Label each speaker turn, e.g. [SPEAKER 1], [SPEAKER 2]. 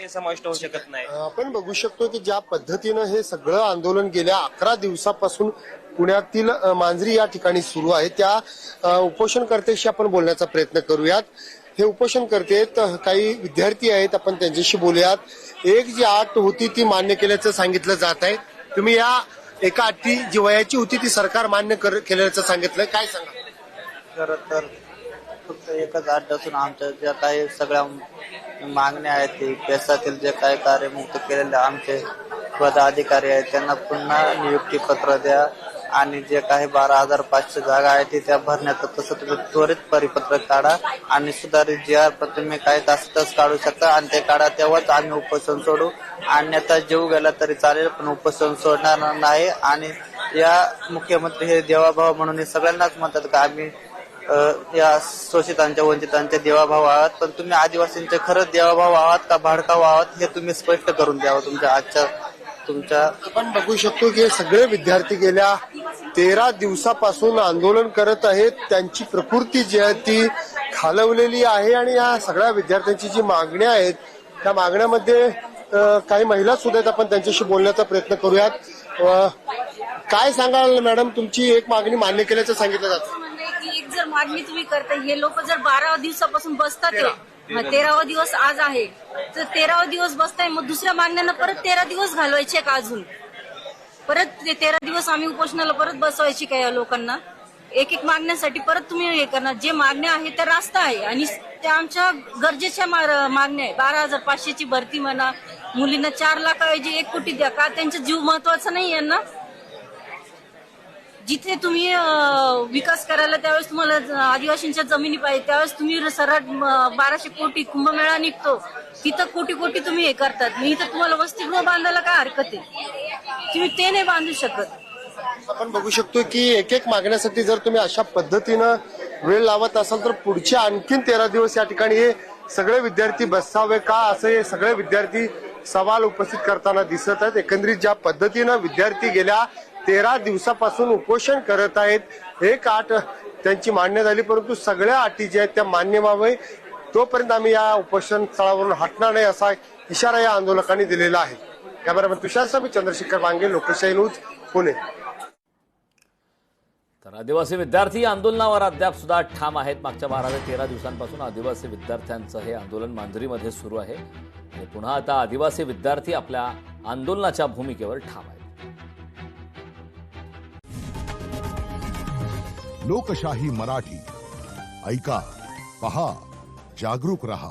[SPEAKER 1] ते समाविष्ट होऊ शकत नाही।
[SPEAKER 2] आपण बघू शकतो की ज्या पद्धतीनं हे सगळं आंदोलन गेल्या 11 दिवसापासून पुण्यातील मांजरी या ठिकाणी सुरू आहे, त्या उपोषणकर्त्याशी आपण बोलण्याचा प्रयत्न करूयात। हे उपोषणकर्ते आहेत, काही विद्यार्थी आहेत, आपण त्यांच्याशी बोलूयात। एक जी अट होती ती मान्य केल्याचं सांगितलं जात आहे, तुम्ही या एका अटी जी वयाची होती ती सरकार मान्य केल्याचं सांगितलं, काय सांगा?
[SPEAKER 3] खरं तर फक्त एकच अट असून आमच्या ज्या काही सगळ्या मागण्या आहेत ती देशातील जे काही कार्यमुक्त केलेले आमचे पदाधिकारी आहेत त्यांना पुन्हा नियुक्ती पत्र द्या आणि जे काही 12,500 जागा आहेत त्या भरण्याचं तसं तुम्ही त्वरित परिपत्रक काढा आणि सुधारित जी आर प्रतिमे काय तास काढू शकता आणि ते काढा, तेव्हाच आम्ही उपोषण सोडू। अन्यथा जीव गेला तरी चालेल पण उपोषण सोडणार नाही। आणि या मुख्यमंत्री हे देवाभाव म्हणून सगळ्यांनाच म्हणतात का आम्ही या शोषितांच्या वंचितांचे देवाभाव आहात, पण तुम्ही आदिवासींचे खरंच देवाभाव आहात का भडकाव आहात हे तुम्ही स्पष्ट करून द्यावं तुमच्या
[SPEAKER 2] आपण बघू शकतो की हे सगळे विद्यार्थी गेल्या 13 दिवसापासून आंदोलन करत आहेत, त्यांची प्रकृती जी आहे ती खालवलेली आहे आणि या सगळ्या विद्यार्थ्यांची जी मागण्या आहेत त्या मागण्यामध्ये काही महिला सुद्धा आहेत, आपण त्यांच्याशी बोलण्याचा प्रयत्न करूयात। काय सांगाल मॅडम, तुमची एक मागणी मान्य केल्याचं सांगितलं जातं?
[SPEAKER 4] एक जर मागणी तुम्ही करता, हे लोक जर 12 दिवसापासून बसतात, 13वा दिवस आज आहे तर 13वा दिवस बसताय, मग दुसऱ्या मागण्यांना परत 13 दिवस घालवायचे का? अजून परत 13 दिवस आम्ही उपोषणाला परत बसवायची का या लोकांना? एक एक मागण्यासाठी परत तुम्ही हे करणार? जे मागण्या आहेत त्या रास्ता आहे आणि त्या आमच्या गरजेच्या मागण्या आहे। 12,500 ची भरती म्हणा, मुलींना 4 लाखाऐवजी 1 कोटी द्या, का त्यांचा जीव महत्वाचा नाही यांना? जिथे तुम्ही विकास करायला त्यावेळेस तुम्हाला आदिवासींच्या जमिनी पाहिजे, त्यावेळेस तुम्ही सरळ 1200 कोटी कुंभमेळा निघतो, तिथं कोटी कोटी तुम्ही हे करतात। मी इथं तुम्हाला वसतिगृह बांधायला काय हरकत आहे? तुम्ही ते नाही बांधू शकत।
[SPEAKER 2] आपण बघू शकतो की एक एक मागण्यासाठी जर तुम्ही अशा पद्धतीनं वेळ लावत असाल तर पुढचे आणखीन 13 दिवस या ठिकाणी हे सगळे विद्यार्थी बसावे का, असं हे सगळे विद्यार्थी सवाल उपस्थित करताना दिसत आहेत। एकंदरीत ज्या पद्धतीनं विद्यार्थी गेल्या 13 दिवसापासून उपोषण करत आहेत, एक अट त्यांची मान्य झाली, परंतु सगळ्या अटी ज्या आहेत त्या मान्य व्हावे तोपर्यंत आम्ही या उपोषण स्थळावरून हटणार नाही असा इशारा या आंदोलकांनी दिलेला आहे। कॅमेरामॅन तुषारसह मी चंद्रशेखर वांगे, लोकशाही न्यूज, पुणे।
[SPEAKER 5] तर आदिवासी विद्यार्थी आंदोलनावर अद्याप सुद्धा ठाम आहेत। मागच्या 12 ते 13 दिवसांपासून आदिवासी विद्यार्थ्यांचं हे आंदोलन मांजरीमध्ये सुरू आहे आणि पुन्हा आता आदिवासी विद्यार्थी आपल्या आंदोलनाच्या भूमिकेवर ठाम आहेत।
[SPEAKER 6] लोकशाही मराठी ऐका, पहा, जागरूक रहा।